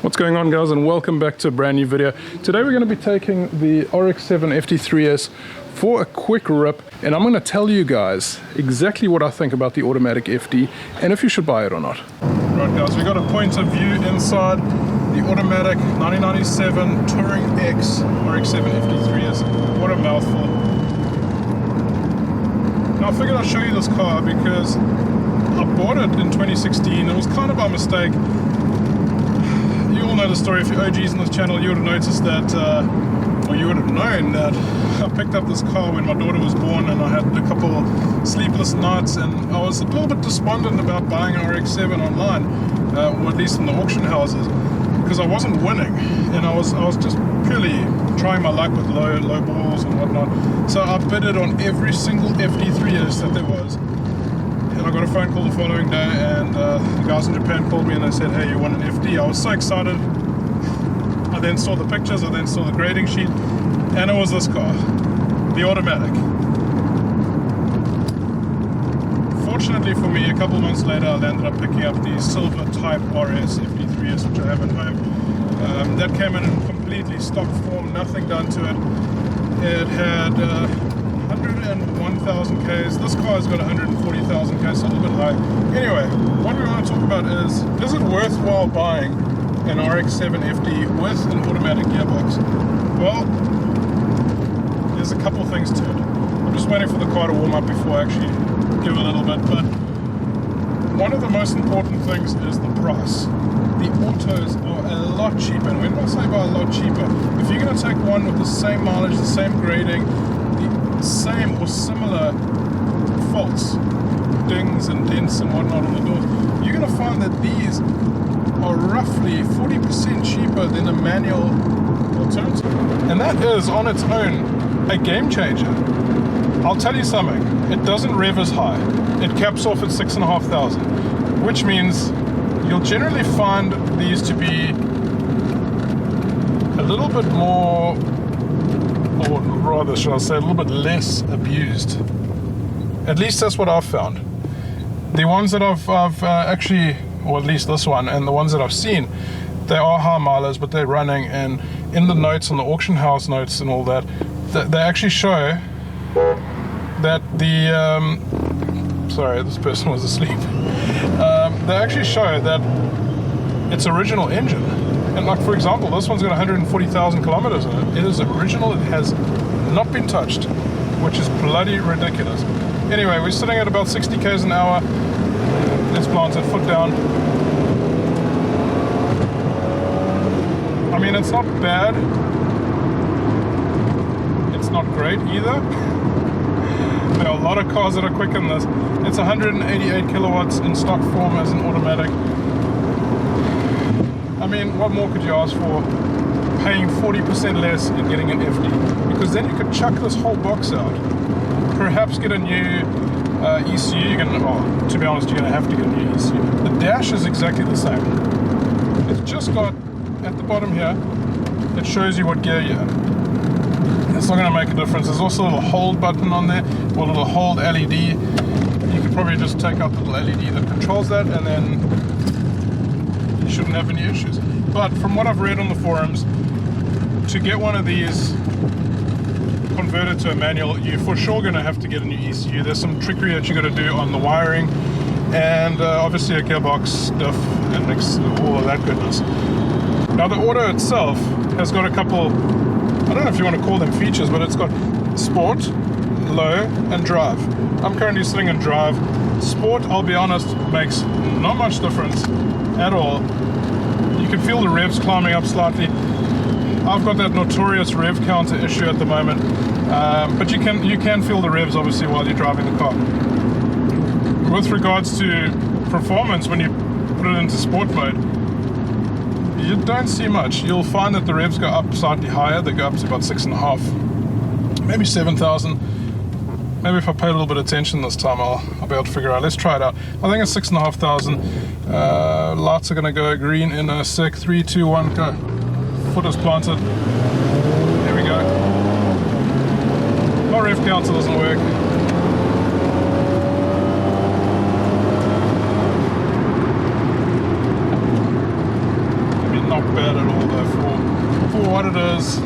What's going on, guys, and welcome back to a brand new video. Today we're going to be taking the RX7 FD3S for a quick rip, and I'm going to tell you guys exactly what I think about the automatic FD and if you should buy it or not. Right, guys, we got a point of view inside the automatic 1997 Touring X RX7 FD3S. What a mouthful. Now I figured I'd show you this car because I bought it in 2016. It was kind of by mistake. You all know the story. If you're OGs on this channel, you would have noticed that, or you would have known that I picked up this car when my daughter was born, and I had a couple sleepless nights, and I was a little bit despondent about buying an RX7 online, or at least in the auction houses, because I wasn't winning, and I was just purely trying my luck with low balls and whatnot. So I bidded on every single FD3S that there was. And I got a phone call the following day, and the guys in Japan called me and they said, hey, you want an FD? I was so excited. I then saw the pictures, I then saw the grading sheet, and it was this car, the automatic. Fortunately for me, a couple months later, I landed up picking up the Silver Type RS FD3S, which I have at home. That came in completely stock form, nothing done to it. It had 101,000 Ks. This car has got 140,000 Ks, so a little bit high. Anyway, what we want to talk about is it worthwhile buying an RX7 FD with an automatic gearbox? Well, there's a couple things to it. I'm just waiting for the car to warm up before I actually give a little bit, but one of the most important things is the price. The autos are a lot cheaper, and when I say by a lot cheaper, if you're going to take one with the same mileage, the same grading, same or similar faults, dings and dents and whatnot on the doors, you're going to find that these are roughly 40% cheaper than a manual alternative. And that is on its own a game changer. I'll tell you something, it doesn't rev as high. It caps off at 6,500, which means you'll generally find these to be a little bit more, or rather, should I say, a little bit less abused. At least that's what I've found. The ones that I've actually, or at least this one, and the ones that I've seen, they are high milers, but they're running, and in the notes, on the auction house notes and all that, they actually show that the, sorry, this person was asleep. They actually show that it's original engine. And like, for example, this one's got 140,000 kilometers in it. It is original, it has not been touched, which is bloody ridiculous. Anyway, we're sitting at about 60 k's an hour. Let's plant it, foot down. I mean, it's not bad. It's not great either. There are a lot of cars that are quick in this. It's 188 kilowatts in stock form as an automatic. I mean, what more could you ask for? Paying 40% less and getting an FD, because then you could chuck this whole box out, perhaps get a new ECU. You're gonna, well, to be honest, you're gonna have to get a new ECU. The dash is exactly the same. It's just got, at the bottom here, it shows you what gear you're in. It's not gonna make a difference. There's also a little hold button on there, or a little hold LED. You could probably just take out the little LED that controls that, and then you shouldn't have any issues. But from what I've read on the forums, to get one of these converted to a manual, you're for sure going to have to get a new ECU. There's some trickery that you got to do on the wiring, and obviously a gearbox diff and all of that goodness. Now the auto itself has got a couple, I don't know if you want to call them features, but it's got sport, low, and drive. I'm currently sitting in drive. Sport, I'll be honest, makes not much difference at all. You can feel the revs climbing up slightly. I've got that notorious rev counter issue at the moment, but you can feel the revs obviously while you're driving the car. With regards to performance, when you put it into sport mode, you don't see much. You'll find that the revs go up slightly higher. They go up to about 6.5, maybe 7,000. Maybe if I pay a little bit of attention this time, I'll be able to figure out. Let's try it out. I think it's 6,500. Lights are going to go green in a sec. 3, 2, 1, go. Foot is planted. Here we go. My rev counter doesn't work. bad at all though for what it is.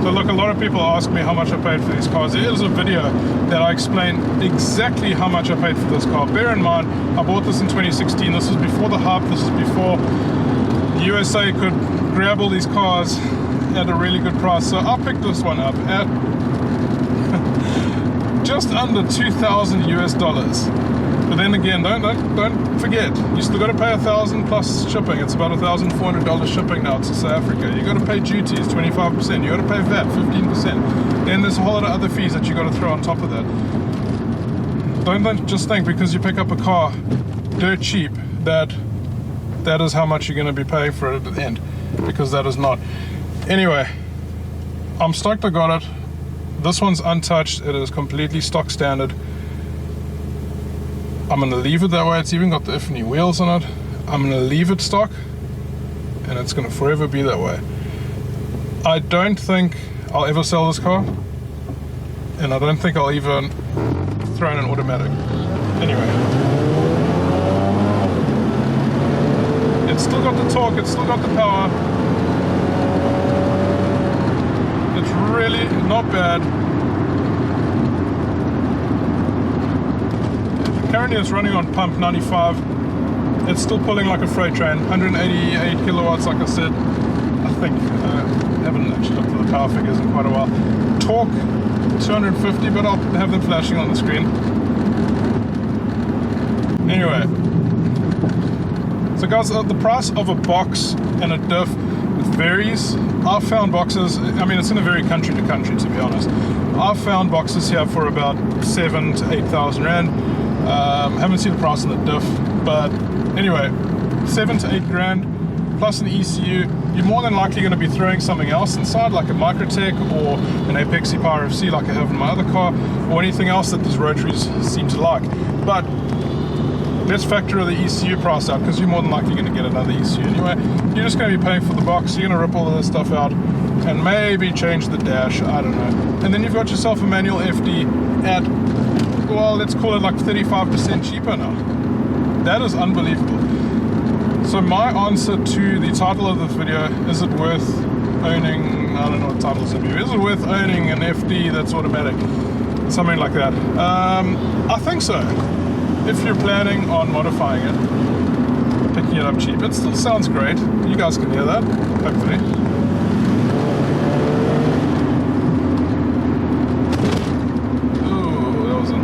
So look, a lot of people ask me how much I paid for these cars. There is a video that I explain exactly how much I paid for this car. Bear in mind, I bought this in 2016. This is before the hype. This is before the USA could grab all these cars at a really good price. So I picked this one up at just under $2,000 US. But then again, don't forget, you still got to pay $1,000 plus shipping. It's about $1,400 shipping now to South Africa. You got to pay duties, 25%. You got to pay VAT, 15%. Then there's a whole lot of other fees that you got to throw on top of that. Don't just think because you pick up a car dirt cheap that is how much you're going to be paying for it at the end, because that is not. Anyway, I'm stoked I got it. This one's untouched. It is completely stock standard. I'm going to leave it that way. It's even got the Ifni wheels on it. I'm going to leave it stock, and it's going to forever be that way. I don't think I'll ever sell this car, and I don't think I'll even throw in an automatic. Anyway, it's still got the torque, it's still got the power. It's really not bad. Currently it's running on pump 95. It's still pulling like a freight train, 188 kilowatts like I said. I think, I haven't actually looked at the power figures in quite a while. Torque 250, but I'll have them flashing on the screen. Anyway, so guys, the price of a box and a diff varies. I've found boxes, I mean it's going to vary country to country to be honest. I've found boxes here for about 7,000 to 8,000 Rand. Haven't seen the price on the diff, but anyway, 7 to 8 grand plus an ECU. You're more than likely going to be throwing something else inside, like a Microtech or an Apexi Power FC like I have in my other car, or anything else that these rotaries seem to like. But let's factor the ECU price out, because you're more than likely going to get another ECU anyway. You're just going to be paying for the box. You're going to rip all of this stuff out and maybe change the dash, I don't know. And then you've got yourself a manual FD at, well, let's call it like 35% cheaper now. That is unbelievable. So my answer to the title of this video, is it worth owning, I don't know what titles of you, is it worth owning an FD that's automatic? Something like that. I think so. If you're planning on modifying it, picking it up cheap. It still sounds great. You guys can hear that, hopefully.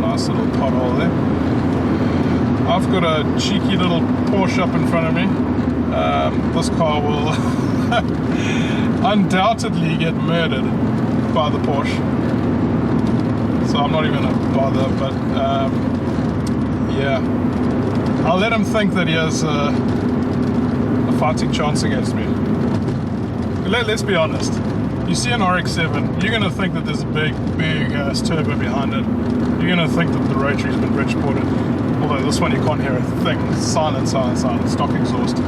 Nice little pothole there. I've got a cheeky little Porsche up in front of me. This car will undoubtedly get murdered by the Porsche, so I'm not even going to bother, but yeah, I'll let him think that he has a fighting chance against me. Let's be honest, you see an RX-7, you're going to think that there's a big ass turbo behind it. You're going to think that the rotary's been Bridgeported. Although this one you can't hear a thing. Silent, stock exhaust.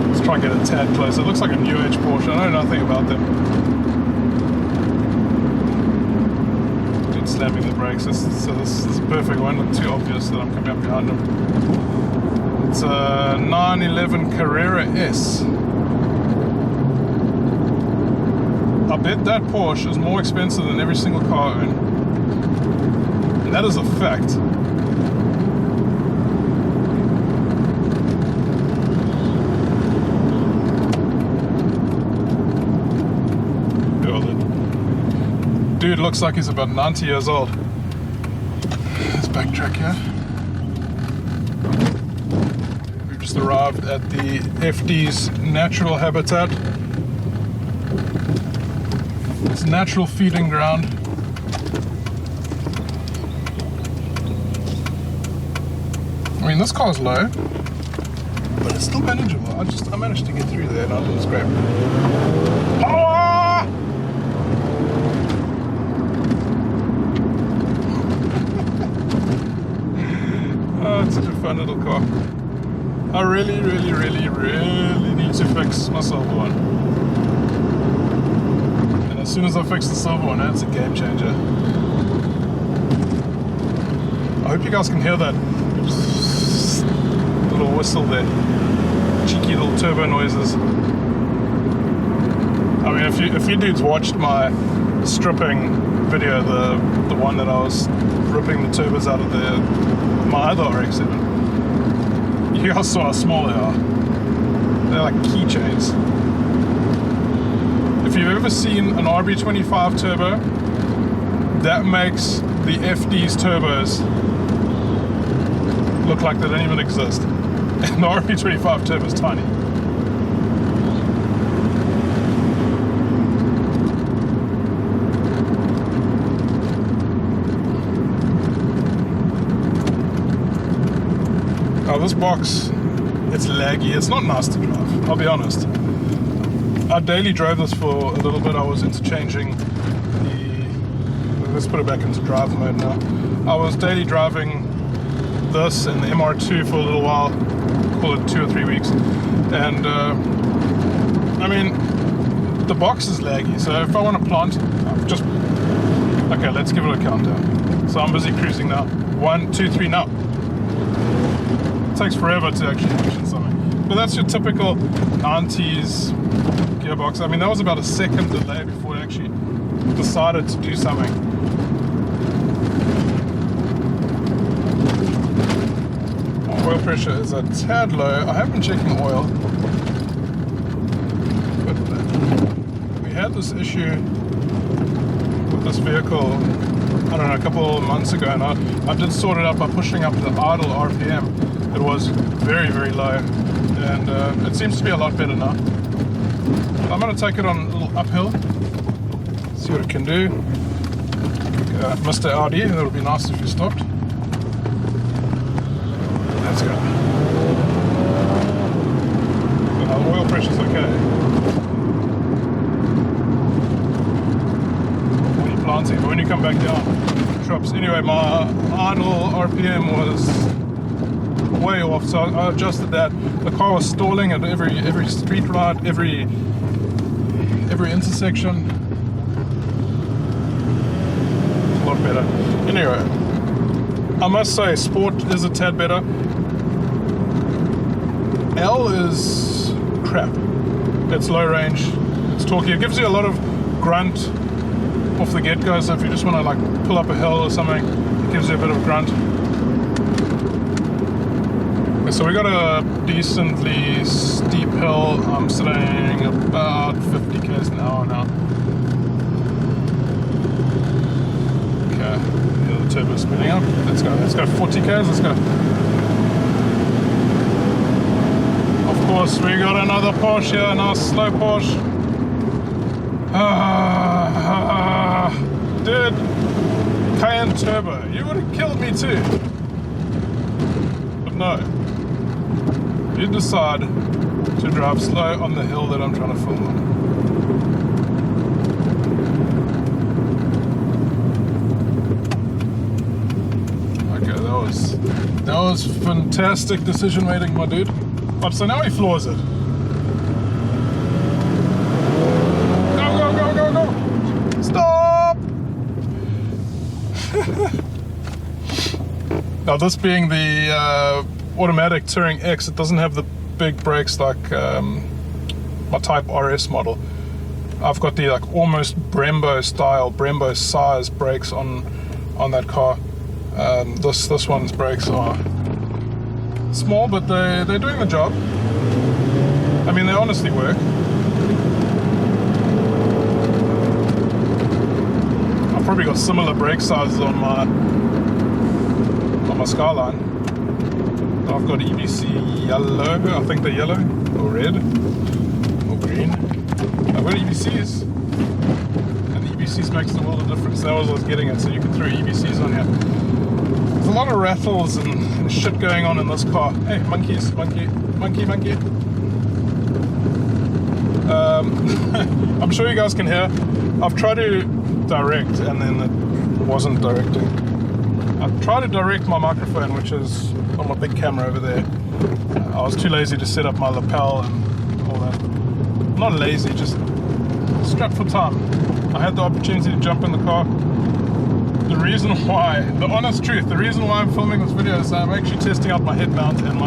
Let's try and get a tad closer. It looks like a new age Porsche. I know nothing about them. Dude, slamming the brakes. So this is a perfect one. Not too obvious that I'm coming up behind him. It's a 911 Carrera S. I bet that Porsche is more expensive than every single car I own. And that is a fact. Dude looks like he's about 90 years old. Let's backtrack here. We've just arrived at the FD's natural habitat. It's natural feeding ground. I mean, this car's low, but it's still manageable. I managed to get through there and I didn't scrape. Power! Oh, it's such a fun little car. I really need to fix my silver one. And as soon as I fix the silver one, that's a game changer. you guys can hear that little whistle there. Cheeky little turbo noises. I mean, if you dudes watched my stripping video, the one that I was ripping the turbos out of my other RX7, you guys saw how small they are. They're like keychains. If you've ever seen an RB25 turbo, that makes the FD's turbos look like they don't even exist. And the RB25 turbo is tiny. Now this box, it's laggy. It's not nice to drive, I'll be honest. I daily drove this for a little bit. I was interchanging let's put it back into drive mode now. I was daily driving this and the MR2 for a little while, call it 2 or 3 weeks. And I mean, the box is laggy. So if I want to plant, okay, let's give it a countdown. So I'm busy cruising now. 1, 2, 3 now. It takes forever to actually action something. But that's your typical 90s gearbox. I mean, that was about a second delay before it actually decided to do something. My oil pressure is a tad low. I have been checking oil. But we had this issue with this vehicle, I don't know, a couple of months ago, and I did sort it out by pushing up the idle RPM. It was very, very low, and it seems to be a lot better now. I'm going to take it on a little uphill, see what it can do. Mr. Audi, that would be nice if you stopped. Let's go. The oil pressure's okay. When you're planting, but when you come back down, it drops. Anyway, my idle RPM was way off, so I adjusted that. The car was stalling at every street ride, every intersection. A lot better. Anyway, I must say Sport is a tad better. L is crap. It's low range, it's torquey. It gives you a lot of grunt off the get-go, so if you just want to like pull up a hill or something, it gives you a bit of grunt. So we got a decently steep hill. I'm sitting about 50 k's an hour now. Okay, the turbo's spinning up. Let's go 40 k's, let's go. Of course, we got another Porsche here, a nice slow Porsche. Dude, Cayenne turbo, you would have killed me too. But no. You decide to drive slow on the hill that I'm trying to film on. Okay, that was fantastic decision making, my dude. But so now he floors it. Go, go, go, go, go! Stop! Now this being the automatic Touring X, it doesn't have the big brakes like my Type RS model. I've got the like almost Brembo style, Brembo size brakes on that car. This one's brakes are small, but they're doing the job. I mean, they honestly work. I've probably got similar brake sizes on my Skyline. I've got EBC yellow, I think they're yellow, or red, or green. I've got EBCs, and the EBCs makes the world of difference. That was what I was getting at, so you can throw EBCs on here. There's a lot of rattles and shit going on in this car. Hey, monkeys, monkey. I'm sure you guys can hear. I've tried to direct, and then it wasn't directing. I've tried to direct my microphone, which is on my big camera over there. I was too lazy to set up my lapel and all that. Not lazy, just strapped for time. I had the opportunity to jump in the car, the reason why, the honest truth, the reason why I'm filming this video is I'm actually testing out my head mount and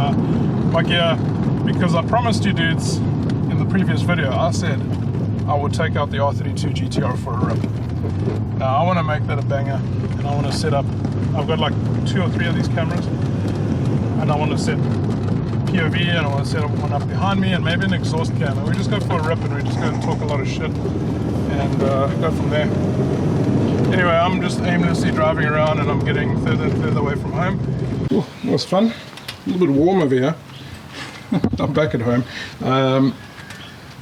my gear, because I promised you dudes in the previous video, I said I would take out the R32 GTR for a rip. Now I want to make that a banger, and I want to set up, I've got like 2 or 3 of these cameras, and I want to set POV, and I want to set up one up behind me and maybe an exhaust cam, and we just go for a rip and we just go and talk a lot of shit and go from there. Anyway, I'm just aimlessly driving around and I'm getting further and further away from home. Ooh, that was fun. A little bit warm over here. I'm back at home.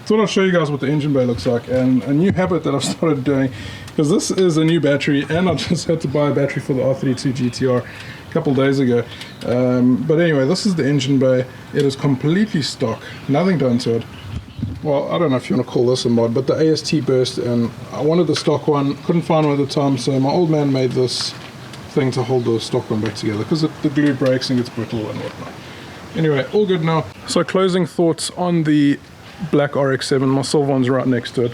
Thought I'll show you guys what the engine bay looks like, and a new habit that I've started doing, because this is a new battery and I just had to buy a battery for the R32 GTR a couple days ago. But anyway, this is the engine bay. It is completely stock, nothing done to it. Well, I don't know if you want to call this a mod, but the AST burst, and I wanted the stock one, couldn't find one at the time, so my old man made this thing to hold the stock one back together, because the glue breaks and gets brittle and whatnot. Anyway, all good now. So closing thoughts on the black RX7, my silver one's right next to it.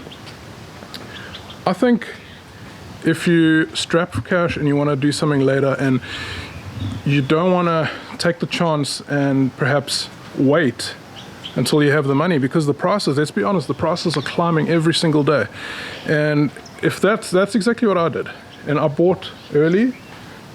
I think if you strap for cash and you want to do something later and you don't want to take the chance and perhaps wait until you have the money, because the prices, let's be honest, the prices are climbing every single day. And if that's exactly what I did. And I bought early,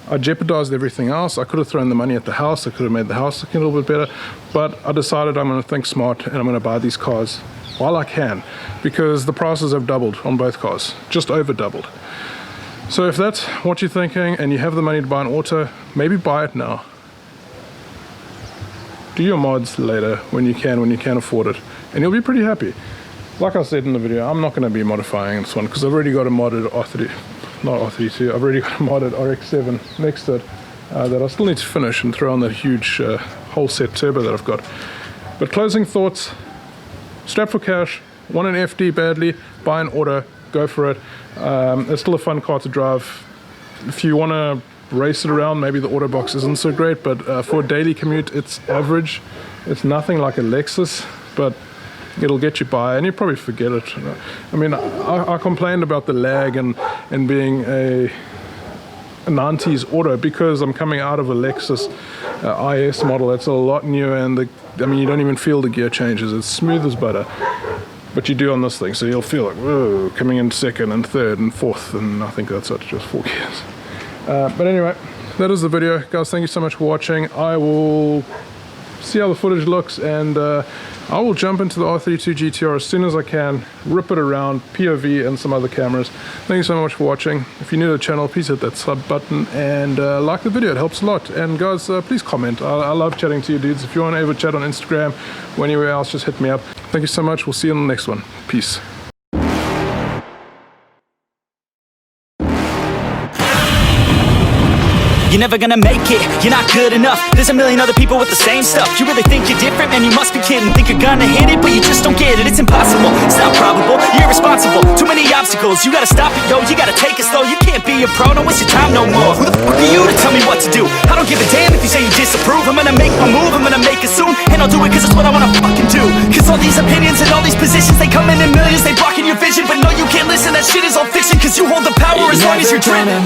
I jeopardized everything else. I could have thrown the money at the house, I could have made the house look a little bit better, but I decided I'm going to think smart and I'm going to buy these cars while I can, because the prices have doubled on both cars, just over doubled. So if that's what you're thinking and you have the money to buy an auto, maybe buy it now. Do your mods later when you can afford it, and you'll be pretty happy. Like I said in the video, I'm not going to be modifying this one because I've already got a modded R32, I've already got a modded RX7 next to it that I still need to finish and throw on that huge whole set turbo that I've got. But closing thoughts, strap for cash, want an FD badly, buy an auto, go for it. It's still a fun car to drive. If you want to race it around, maybe the Autobox isn't so great, but for a daily commute it's average. It's nothing like a Lexus, but it'll get you by, and you probably forget it. I mean, I complained about the lag and being a 90s auto because I'm coming out of a Lexus IS model that's a lot newer, and I mean, you don't even feel the gear changes. It's smooth as butter, but you do on this thing, so you'll feel like, whoa, coming in second and third and fourth, and I think that's just 4 gears. But anyway, that is the video, guys. Thank you so much for watching. I will see how the footage looks, and I will jump into the R32 GTR as soon as I can, rip it around, POV and some other cameras. Thank you so much for watching. If you're new to the channel, please hit that sub button and like the video, it helps a lot. And guys, please comment. I love chatting to you dudes. If you want to ever chat on Instagram or anywhere else, just hit me up. Thank you so much. We'll see you in the next one. Peace. You're never gonna make it, you're not good enough. There's a million other people with the same stuff. You really think you're different? Man, you must be kidding. Think you're gonna hit it, but you just don't get it. It's impossible, it's not probable, you're irresponsible. Too many obstacles, you gotta stop it, yo. You gotta take it slow, you can't be a pro. Don't waste your time no more. Who the fuck are you to tell me what to do? I don't give a damn if you say you disapprove. I'm gonna make my move, I'm gonna make it soon, and I'll do it cause it's what I wanna fucking do. Cause all these opinions and all these positions, they come in millions, they blocking your vision. But no, you can't listen, that shit is all fiction. Cause you hold the power as long as you're dreaming.